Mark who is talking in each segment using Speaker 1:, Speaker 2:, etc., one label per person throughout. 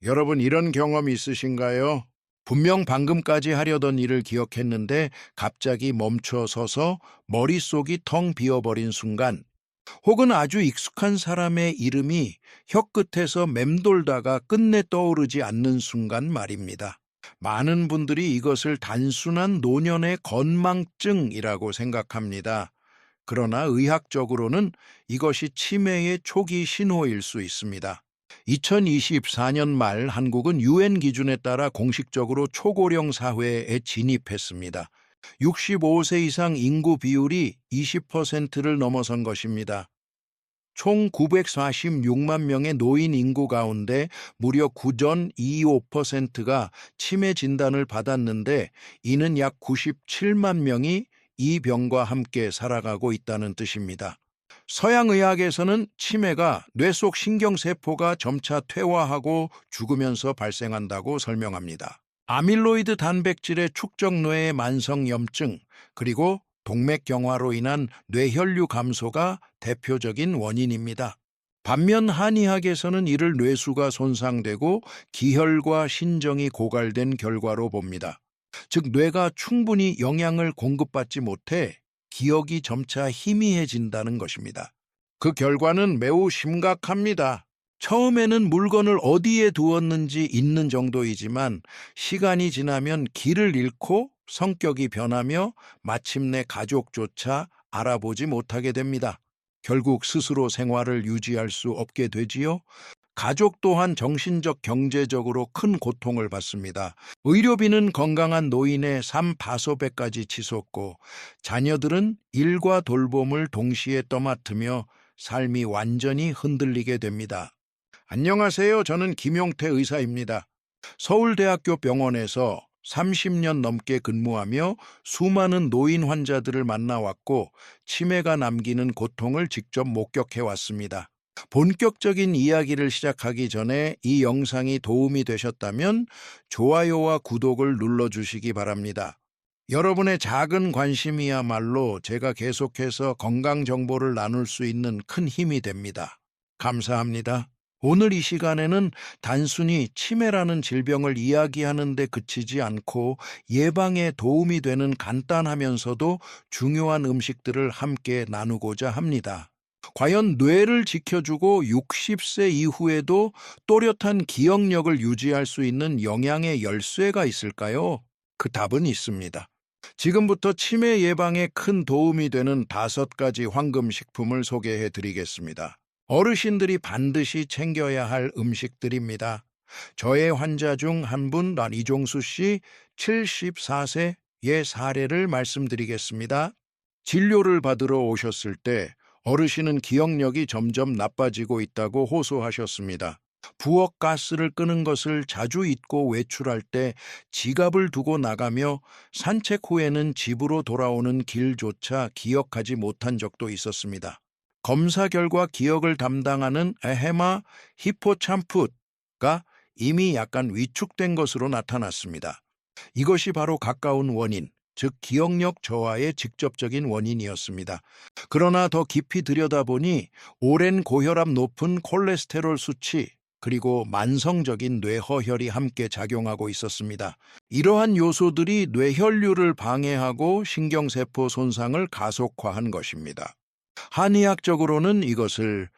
Speaker 1: 여러분 이런 경험 있으신가요? 분명 방금까지 하려던 일을 기억했는데 갑자기 멈춰 서서 머릿속이 텅 비어버린 순간, 혹은 아주 익숙한 사람의 이름이 혀끝에서 맴돌다가 끝내 떠오르지 않는 순간 말입니다. 많은 분들이 이것을 단순한 노년의 건망증이라고 생각합니다. 그러나 의학적으로는 이것이 치매의 초기 신호일 수 있습니다. 2024년 말 한국은 유엔 기준에 따라 공식적으로 초고령 사회에 진입했습니다. 65세 이상 인구 비율이 20%를 넘어선 것입니다. 총 946만 명의 노인 인구 가운데 무려 9.25%가 치매 진단을 받았는데, 이는 약 97만 명이 이 병과 함께 살아가고 있다는 뜻입니다. 서양의학에서는 치매가 뇌 속 신경세포가 점차 퇴화하고 죽으면서 발생한다고 설명합니다. 아밀로이드 단백질의 축적 뇌의 만성염증, 그리고 동맥경화로 인한 뇌혈류 감소가 대표적인 원인입니다. 반면 한의학에서는 이를 뇌수가 손상되고 기혈과 신정이 고갈된 결과로 봅니다. 즉, 뇌가 충분히 영양을 공급받지 못해 기억이 점차 희미해진다는 것입니다. 그 결과는 매우 심각합니다. 처음에는 물건을 어디에 두었는지 잊는 정도이지만, 시간이 지나면 길을 잃고 성격이 변하며 마침내 가족조차 알아보지 못하게 됩니다. 결국 스스로 생활을 유지할 수 없게 되지요. 가족 또한 정신적, 경제적으로 큰 고통을 받습니다. 의료비는 건강한 노인의 삶 다소배까지 치솟고, 자녀들은 일과 돌봄을 동시에 떠맡으며 삶이 완전히 흔들리게 됩니다. 안녕하세요. 저는 김용태 의사입니다. 서울대학교 병원에서 30년 넘게 근무하며 수많은 노인 환자들을 만나왔고, 치매가 남기는 고통을 직접 목격해 왔습니다. 본격적인 이야기를 시작하기 전에 이 영상이 도움이 되셨다면 좋아요와 구독을 눌러주시기 바랍니다. 여러분의 작은 관심이야말로 제가 계속해서 건강 정보를 나눌 수 있는 큰 힘이 됩니다. 감사합니다. 오늘 이 시간에는 단순히 치매라는 질병을 이야기하는 데 그치지 않고 예방에 도움이 되는 간단하면서도 중요한 음식들을 함께 나누고자 합니다. 과연 뇌를 지켜주고 60세 이후에도 또렷한 기억력을 유지할 수 있는 영양의 열쇠가 있을까요? 그 답은 있습니다. 지금부터 치매 예방에 큰 도움이 되는 5가지 황금 식품을 소개해 드리겠습니다. 어르신들이 반드시 챙겨야 할 음식들입니다. 저의 환자 중 한 분, 이종수 씨, 74세의 사례를 말씀드리겠습니다. 진료를 받으러 오셨을 때 어르신은 기억력이 점점 나빠지고 있다고 호소하셨습니다. 부엌 가스를 끄는 것을 자주 잊고 외출할 때 지갑을 두고 나가며 산책 후에는 집으로 돌아오는 길조차 기억하지 못한 적도 있었습니다. 검사 결과 기억을 담당하는 에헤마 히포참푸가 이미 약간 위축된 것으로 나타났습니다. 이것이 바로 가까운 원인, 즉 기억력 저하의 직접적인 원인이었습니다. 그러나 더 깊이 들여다보니 오랜 고혈압, 높은 콜레스테롤 수치, 그리고 만성적인 뇌허혈이 함께 작용하고 있었습니다. 이러한 요소들이 뇌혈류를 방해하고 신경세포 손상을 가속화한 것입니다. 한의학적으로는 이것을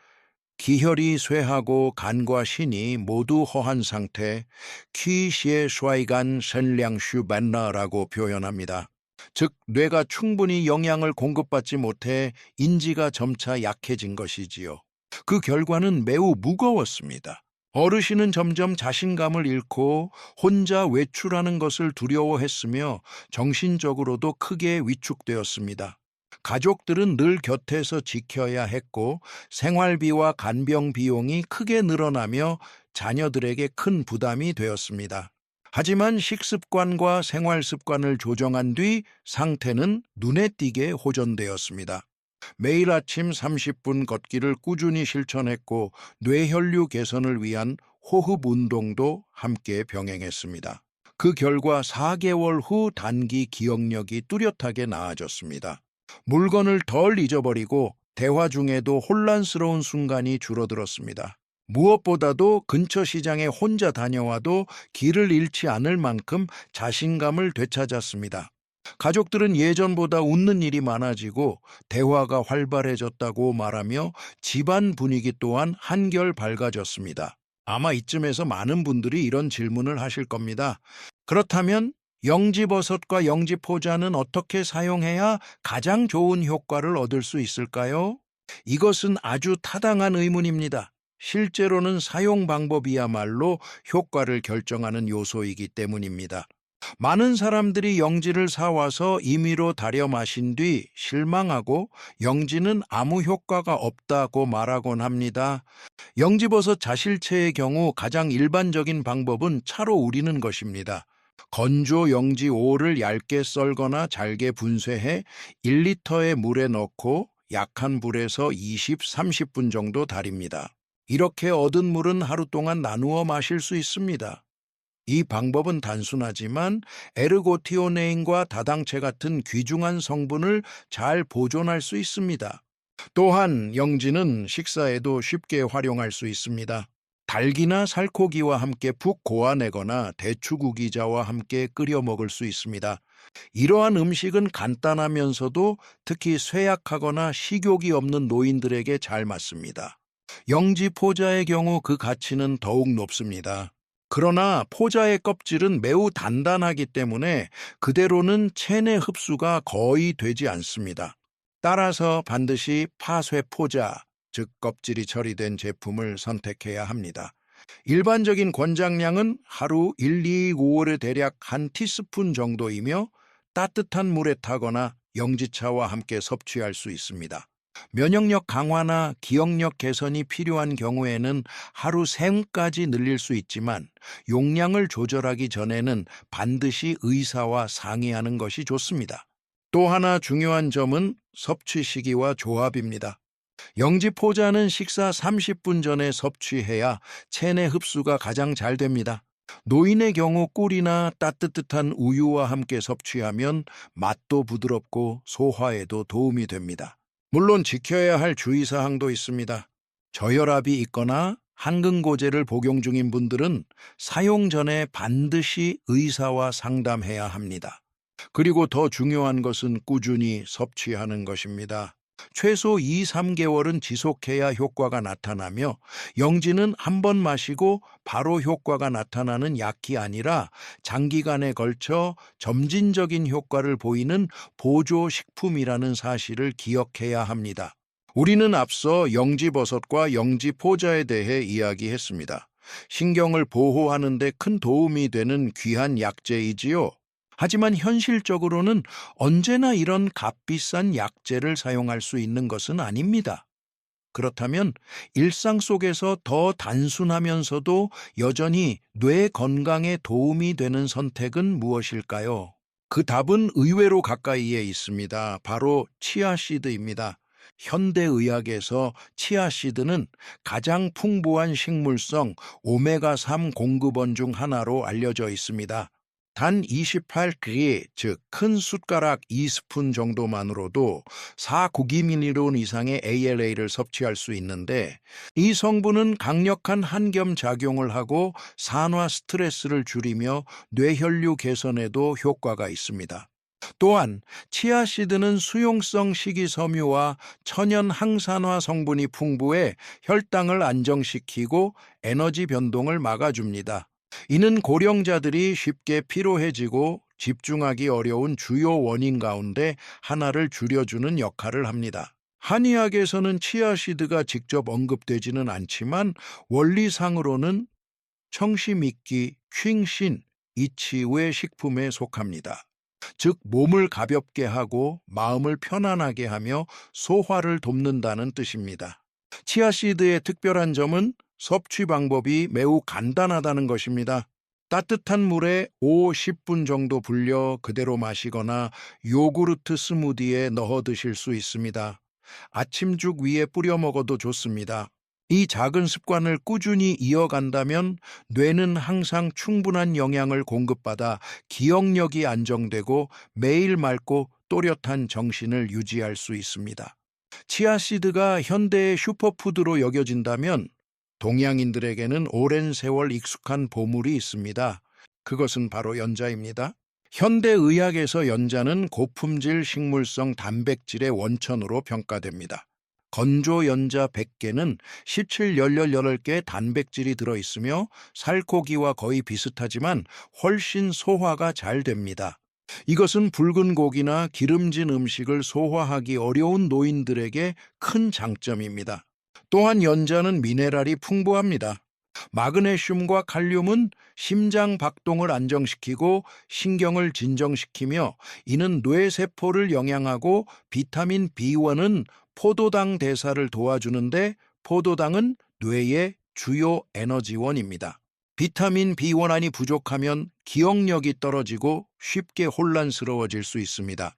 Speaker 1: 기혈이 쇠하고 간과 신이 모두 허한 상태, 퀴시에 슈아이간 셀량슈 벤나라고 표현합니다. 즉, 뇌가 충분히 영양을 공급받지 못해 인지가 점차 약해진 것이지요. 그 결과는 매우 무거웠습니다. 어르신은 점점 자신감을 잃고 혼자 외출하는 것을 두려워했으며 정신적으로도 크게 위축되었습니다. 가족들은 늘 곁에서 지켜야 했고 생활비와 간병 비용이 크게 늘어나며 자녀들에게 큰 부담이 되었습니다. 하지만 식습관과 생활 습관을 조정한 뒤 상태는 눈에 띄게 호전되었습니다. 매일 아침 30분 걷기를 꾸준히 실천했고 뇌혈류 개선을 위한 호흡 운동도 함께 병행했습니다. 그 결과 4개월 후 단기 기억력이 뚜렷하게 나아졌습니다. 물건을 덜 잊어버리고 대화 중에도 혼란스러운 순간이 줄어들었습니다. 무엇보다도 근처 시장에 혼자 다녀와도 길을 잃지 않을 만큼 자신감을 되찾았습니다. 가족들은 예전보다 웃는 일이 많아지고 대화가 활발해졌다고 말하며 집안 분위기 또한 한결 밝아졌습니다. 아마 이쯤에서 많은 분들이 이런 질문을 하실 겁니다. 그렇다면 영지버섯과 영지포자는 어떻게 사용해야 가장 좋은 효과를 얻을 수 있을까요? 이것은 아주 타당한 의문입니다. 실제로는 사용 방법이야말로 효과를 결정하는 요소이기 때문입니다. 많은 사람들이 영지를 사와서 임의로 달여 마신 뒤 실망하고 영지는 아무 효과가 없다고 말하곤 합니다. 영지버섯 자실체의 경우 가장 일반적인 방법은 차로 우리는 것입니다. 건조 영지 5를 얇게 썰거나 잘게 분쇄해 1리터의 물에 넣고 약한 불에서 20, 30분 정도 달입니다. 이렇게 얻은 물은 하루 동안 나누어 마실 수 있습니다. 이 방법은 단순하지만 에르고티오네인과 다당체 같은 귀중한 성분을 잘 보존할 수 있습니다. 또한 영지는 식사에도 쉽게 활용할 수 있습니다. 닭이나 살코기와 함께 푹 고아내거나 대추구기자와 함께 끓여 먹을 수 있습니다. 이러한 음식은 간단하면서도 특히 쇠약하거나 식욕이 없는 노인들에게 잘 맞습니다. 영지 포자의 경우 그 가치는 더욱 높습니다. 그러나 포자의 껍질은 매우 단단하기 때문에 그대로는 체내 흡수가 거의 되지 않습니다. 따라서 반드시 파쇄 포자, 즉 껍질이 처리된 제품을 선택해야 합니다. 일반적인 권장량은 하루 1, 2, 5월에 대략 한 티스푼 정도이며 따뜻한 물에 타거나 영지차와 함께 섭취할 수 있습니다. 면역력 강화나 기억력 개선이 필요한 경우에는 하루 3까지 늘릴 수 있지만 용량을 조절하기 전에는 반드시 의사와 상의하는 것이 좋습니다. 또 하나 중요한 점은 섭취 시기와 조합입니다. 영지 포자는 식사 30분 전에 섭취해야 체내 흡수가 가장 잘 됩니다. 노인의 경우 꿀이나 따뜻한 우유와 함께 섭취하면 맛도 부드럽고 소화에도 도움이 됩니다. 물론 지켜야 할 주의사항도 있습니다. 저혈압이 있거나 항근고제를 복용 중인 분들은 사용 전에 반드시 의사와 상담해야 합니다. 그리고 더 중요한 것은 꾸준히 섭취하는 것입니다. 최소 2, 3개월은 지속해야 효과가 나타나며 영지는 한 번 마시고 바로 효과가 나타나는 약이 아니라 장기간에 걸쳐 점진적인 효과를 보이는 보조식품이라는 사실을 기억해야 합니다. 우리는 앞서 영지버섯과 영지포자에 대해 이야기했습니다. 신경을 보호하는 데 큰 도움이 되는 귀한 약재이지요. 하지만 현실적으로는 언제나 이런 값비싼 약재를 사용할 수 있는 것은 아닙니다. 그렇다면 일상 속에서 더 단순하면서도 여전히 뇌 건강에 도움이 되는 선택은 무엇일까요? 그 답은 의외로 가까이에 있습니다. 바로 치아씨드입니다. 현대의학에서 치아씨드는 가장 풍부한 식물성 오메가3 공급원 중 하나로 알려져 있습니다. 단 28g, 즉 큰 숟가락 2스푼 정도만으로도 4구기밀리론 이상의 ALA를 섭취할 수 있는데 이 성분은 강력한 항염 작용을 하고 산화 스트레스를 줄이며 뇌혈류 개선에도 효과가 있습니다. 또한 치아씨드는 수용성 식이섬유와 천연 항산화 성분이 풍부해 혈당을 안정시키고 에너지 변동을 막아줍니다. 이는 고령자들이 쉽게 피로해지고 집중하기 어려운 주요 원인 가운데 하나를 줄여주는 역할을 합니다. 한의학에서는 치아씨드가 직접 언급되지는 않지만 원리상으로는 청시미끼, 퀼신, 이치의 식품에 속합니다. 즉 몸을 가볍게 하고 마음을 편안하게 하며 소화를 돕는다는 뜻입니다. 치아씨드의 특별한 점은 섭취 방법이 매우 간단하다는 것입니다. 따뜻한 물에 5, 10분 정도 불려 그대로 마시거나 요구르트 스무디에 넣어 드실 수 있습니다. 아침죽 위에 뿌려 먹어도 좋습니다. 이 작은 습관을 꾸준히 이어간다면 뇌는 항상 충분한 영양을 공급받아 기억력이 안정되고 매일 맑고 또렷한 정신을 유지할 수 있습니다. 치아씨드가 현대의 슈퍼푸드로 여겨진다면 동양인들에게는 오랜 세월 익숙한 보물이 있습니다. 그것은 바로 연자입니다. 현대의학에서 연자는 고품질 식물성 단백질의 원천으로 평가됩니다. 건조 연자 100개는 17-18개의 단백질이 들어있으며 살코기와 거의 비슷하지만 훨씬 소화가 잘 됩니다. 이것은 붉은 고기나 기름진 음식을 소화하기 어려운 노인들에게 큰 장점입니다. 또한 연자는 미네랄이 풍부합니다. 마그네슘과 칼륨은 심장 박동을 안정시키고 신경을 진정시키며 이는 뇌세포를 영양하고 비타민 B1은 포도당 대사를 도와주는데 포도당은 뇌의 주요 에너지원입니다. 비타민 B1이 부족하면 기억력이 떨어지고 쉽게 혼란스러워질 수 있습니다.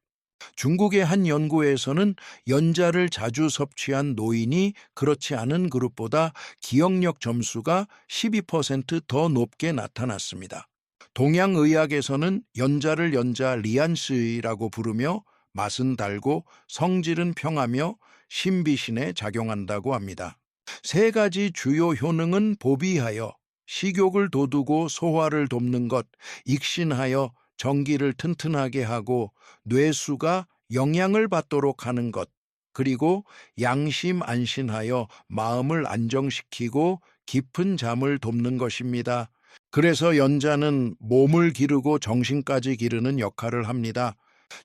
Speaker 1: 중국의 한 연구에서는 연자를 자주 섭취한 노인이 그렇지 않은 그룹보다 기억력 점수가 12%더 높게 나타났습니다. 동양의학에서는 연자를 연자 리안스이라고 부르며 맛은 달고 성질은 평하며 신비신에 작용한다고 합니다. 세 가지 주요 효능은 보비하여 식욕을 돋우고 소화를 돕는 것, 익신하여 전기를 튼튼하게 하고 뇌수가 영양을 받도록 하는 것, 그리고 양심 안신하여 마음을 안정시키고 깊은 잠을 돕는 것입니다. 그래서 연자는 몸을 기르고 정신까지 기르는 역할을 합니다.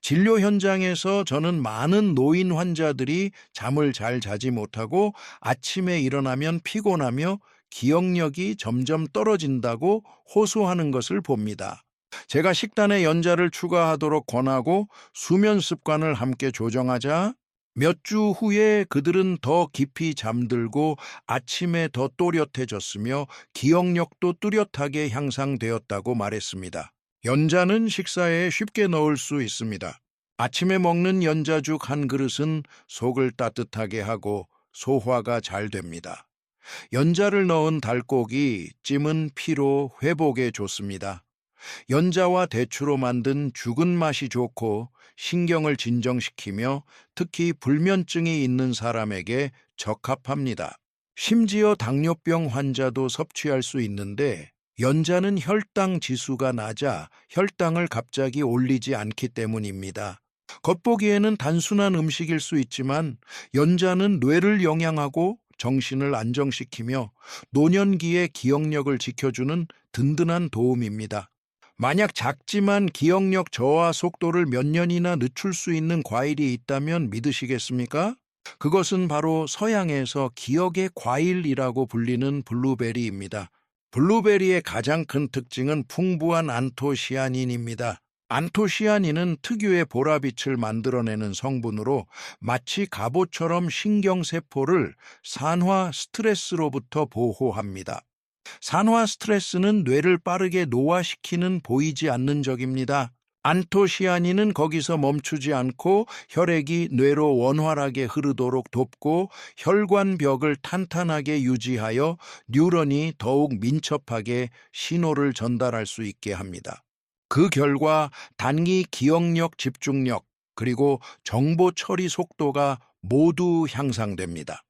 Speaker 1: 진료 현장에서 저는 많은 노인 환자들이 잠을 잘 자지 못하고 아침에 일어나면 피곤하며 기억력이 점점 떨어진다고 호소하는 것을 봅니다. 제가 식단에 연자를 추가하도록 권하고 수면 습관을 함께 조정하자 몇 주 후에 그들은 더 깊이 잠들고 아침에 더 또렷해졌으며 기억력도 뚜렷하게 향상되었다고 말했습니다. 연자는 식사에 쉽게 넣을 수 있습니다. 아침에 먹는 연자죽 한 그릇은 속을 따뜻하게 하고 소화가 잘 됩니다. 연자를 넣은 달고기, 찜은 피로 회복에 좋습니다. 연자와 대추로 만든 죽은 맛이 좋고 신경을 진정시키며 특히 불면증이 있는 사람에게 적합합니다. 심지어 당뇨병 환자도 섭취할 수 있는데 연자는 혈당 지수가 낮아 혈당을 갑자기 올리지 않기 때문입니다. 겉보기에는 단순한 음식일 수 있지만 연자는 뇌를 영양하고 정신을 안정시키며 노년기의 기억력을 지켜주는 든든한 도움입니다. 만약 작지만 기억력 저하 속도를 몇 년이나 늦출 수 있는 과일이 있다면 믿으시겠습니까? 그것은 바로 서양에서 기억의 과일이라고 불리는 블루베리입니다. 블루베리의 가장 큰 특징은 풍부한 안토시아닌입니다. 안토시아닌은 특유의 보라빛을 만들어내는 성분으로 마치 갑옷처럼 신경세포를 산화 스트레스로부터 보호합니다. 산화 스트레스는 뇌를 빠르게 노화시키는 보이지 않는 적입니다. 안토시아닌은 거기서 멈추지 않고 혈액이 뇌로 원활하게 흐르도록 돕고 혈관벽을 탄탄하게 유지하여 뉴런이 더욱 민첩하게 신호를 전달할 수 있게 합니다. 그 결과 단기 기억력, 집중력, 그리고 정보 처리 속도가 모두 향상됩니다.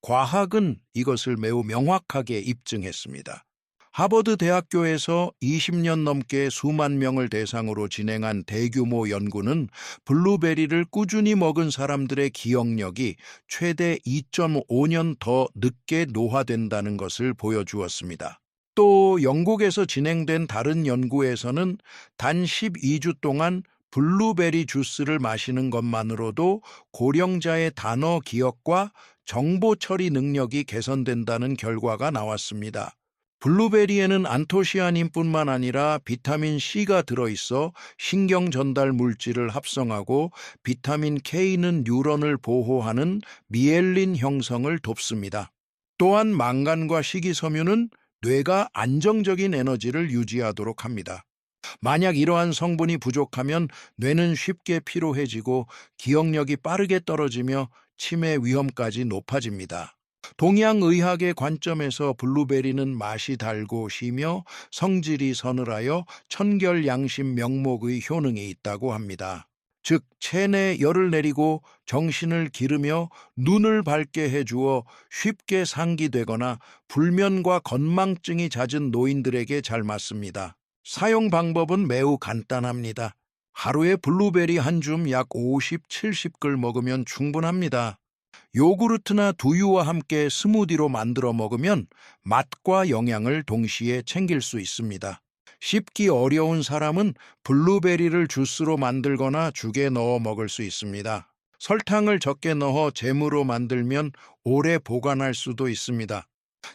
Speaker 1: 과학은 이것을 매우 명확하게 입증했습니다. 하버드 대학교에서 20년 넘게 수만 명을 대상으로 진행한 대규모 연구는 블루베리를 꾸준히 먹은 사람들의 기억력이 최대 2.5년 더 늦게 노화된다는 것을 보여주었습니다. 또 영국에서 진행된 다른 연구에서는 단 12주 동안 블루베리 주스를 마시는 것만으로도 고령자의 단어 기억과 정보 처리 능력이 개선된다는 결과가 나왔습니다. 블루베리에는 안토시아닌뿐만 아니라 비타민 C가 들어있어 신경 전달 물질을 합성하고 비타민 K는 뉴런을 보호하는 미엘린 형성을 돕습니다. 또한 망간과 식이섬유는 뇌가 안정적인 에너지를 유지하도록 합니다. 만약 이러한 성분이 부족하면 뇌는 쉽게 피로해지고 기억력이 빠르게 떨어지며 치매 위험까지 높아집니다. 동양의학의 관점에서 블루베리는 맛이 달고 시며 성질이 서늘하여 천결양심 명목의 효능이 있다고 합니다. 즉 체내 열을 내리고 정신을 기르며 눈을 밝게 해주어 쉽게 상기되거나 불면과 건망증이 잦은 노인들에게 잘 맞습니다. 사용 방법은 매우 간단합니다. 하루에 블루베리 한 줌 약 50, 70글 먹으면 충분합니다. 요구르트나 두유와 함께 스무디로 만들어 먹으면 맛과 영양을 동시에 챙길 수 있습니다. 씹기 어려운 사람은 블루베리를 주스로 만들거나 죽에 넣어 먹을 수 있습니다. 설탕을 적게 넣어 잼으로 만들면 오래 보관할 수도 있습니다.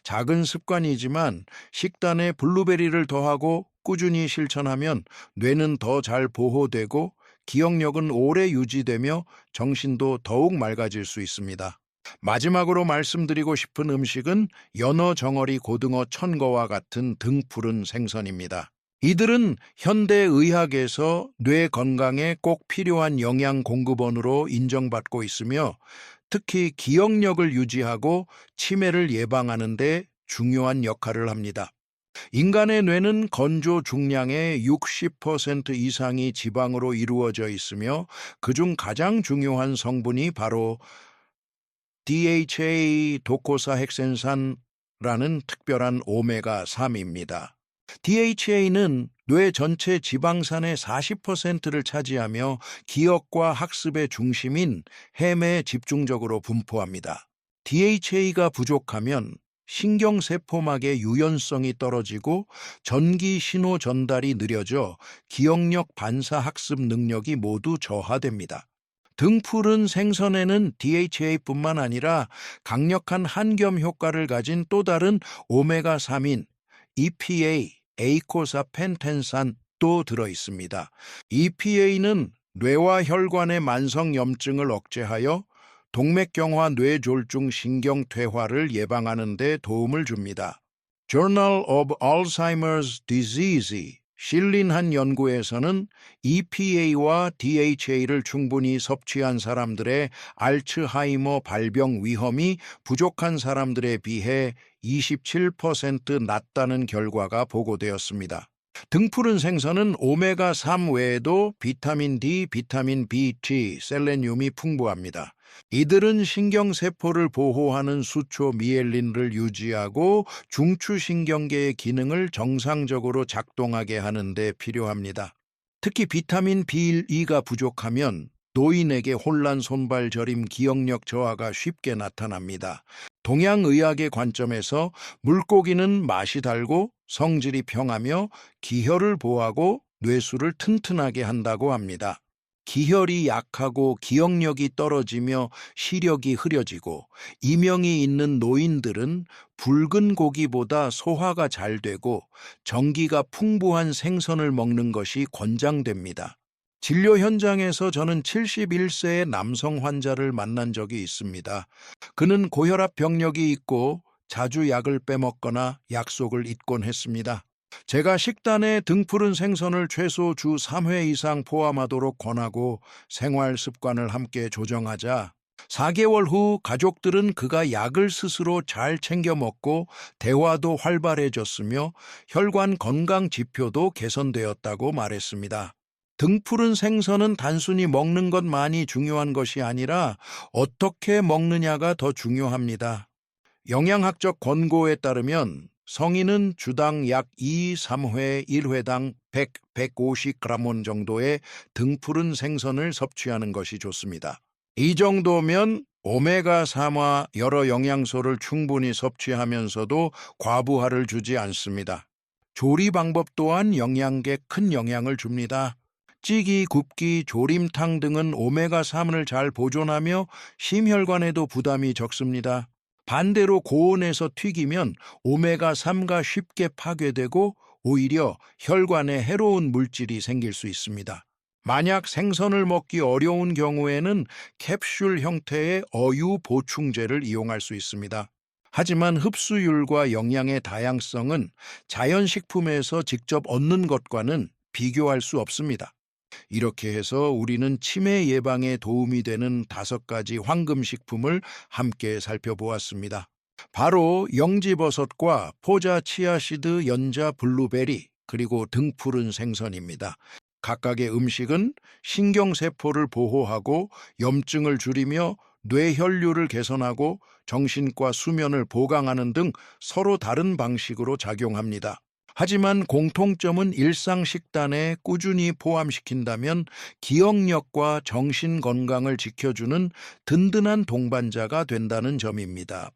Speaker 1: 작은 습관이지만 식단에 블루베리를 더하고 꾸준히 실천하면 뇌는 더 잘 보호되고 기억력은 오래 유지되며 정신도 더욱 맑아질 수 있습니다. 마지막으로 말씀드리고 싶은 음식은 연어, 정어리, 고등어, 천거와 같은 등푸른 생선입니다. 이들은 현대의학에서 뇌 건강에 꼭 필요한 영양 공급원으로 인정받고 있으며 특히 기억력을 유지하고 치매를 예방하는 데 중요한 역할을 합니다. 인간의 뇌는 건조 중량의 60% 이상이 지방으로 이루어져 있으며 그중 가장 중요한 성분이 바로 DHA 도코사 핵센산라는 특별한 오메가3입니다. DHA는 뇌 전체 지방산의 40%를 차지하며 기억과 학습의 중심인 해매에 집중적으로 분포합니다. DHA가 부족하면 신경세포막의 유연성이 떨어지고 전기 신호 전달이 느려져 기억력, 반사 학습 능력이 모두 저하됩니다. 등푸른 생선에는 DHA뿐만 아니라 강력한 한겸 효과를 가진 또 다른 오메가3인 EPA, 에이코사펜텐산도 들어 있습니다. EPA는 뇌와 혈관의 만성 염증을 억제하여 동맥경화 뇌졸중 신경퇴화를 예방하는 데 도움을 줍니다. Journal of Alzheimer's Disease에 실린 한 연구에서는 EPA와 DHA를 충분히 섭취한 사람들의 알츠하이머 발병 위험이 부족한 사람들에 비해 27% 낮다는 결과가 보고되었습니다. 등푸른 생선은 오메가3 외에도 비타민 D, 비타민 B2, 셀레늄이 풍부합니다. 이들은 신경세포를 보호하는 수초 미엘린을 유지하고 중추신경계의 기능을 정상적으로 작동하게 하는 데 필요합니다. 특히 비타민 B1, 2가 부족하면 노인에게 혼란, 손발 저림, 기억력 저하가 쉽게 나타납니다. 동양의학의 관점에서 물고기는 맛이 달고 성질이 평하며 기혈을 보호하고 뇌수를 튼튼하게 한다고 합니다. 기혈이 약하고 기억력이 떨어지며 시력이 흐려지고 이명이 있는 노인들은 붉은 고기보다 소화가 잘 되고 전기가 풍부한 생선을 먹는 것이 권장됩니다. 진료 현장에서 저는 71세의 남성 환자를 만난 적이 있습니다. 그는 고혈압 병력이 있고 자주 약을 빼먹거나 약속을 잊곤 했습니다. 제가 식단에 등푸른 생선을 최소 주 3회 이상 포함하도록 권하고 생활 습관을 함께 조정하자 4개월 후 가족들은 그가 약을 스스로 잘 챙겨 먹고 대화도 활발해졌으며 혈관 건강 지표도 개선되었다고 말했습니다. 등푸른 생선은 단순히 먹는 것만이 중요한 것이 아니라 어떻게 먹느냐가 더 중요합니다. 영양학적 권고에 따르면 성인은 주당 약 2, 3회 1회당 100, 150g 정도의 등푸른 생선을 섭취하는 것이 좋습니다. 이 정도면 오메가3와 여러 영양소를 충분히 섭취하면서도 과부하를 주지 않습니다. 조리 방법 또한 영양에 큰 영향을 줍니다. 찌기, 굽기, 조림탕 등은 오메가3을 잘 보존하며 심혈관에도 부담이 적습니다. 반대로 고온에서 튀기면 오메가3가 쉽게 파괴되고 오히려 혈관에 해로운 물질이 생길 수 있습니다. 만약 생선을 먹기 어려운 경우에는 캡슐 형태의 어유 보충제를 이용할 수 있습니다. 하지만 흡수율과 영양의 다양성은 자연식품에서 직접 얻는 것과는 비교할 수 없습니다. 이렇게 해서 우리는 치매 예방에 도움이 되는 5가지 황금식품을 함께 살펴보았습니다. 바로 영지버섯과 포자 치아시드, 연자 블루베리, 그리고 등푸른 생선입니다. 각각의 음식은 신경세포를 보호하고 염증을 줄이며 뇌혈류를 개선하고 정신과 수면을 보강하는 등 서로 다른 방식으로 작용합니다. 하지만 공통점은 일상 식단에 꾸준히 포함시킨다면 기억력과 정신 건강을 지켜주는 든든한 동반자가 된다는 점입니다.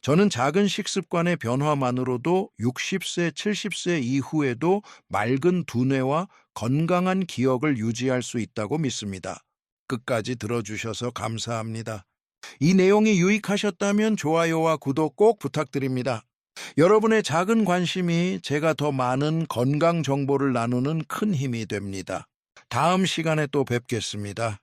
Speaker 1: 저는 작은 식습관의 변화만으로도 60세, 70세 이후에도 맑은 두뇌와 건강한 기억을 유지할 수 있다고 믿습니다. 끝까지 들어주셔서 감사합니다. 이 내용이 유익하셨다면 좋아요와 구독 꼭 부탁드립니다. 여러분의 작은 관심이 제가 더 많은 건강 정보를 나누는 큰 힘이 됩니다. 다음 시간에 또 뵙겠습니다.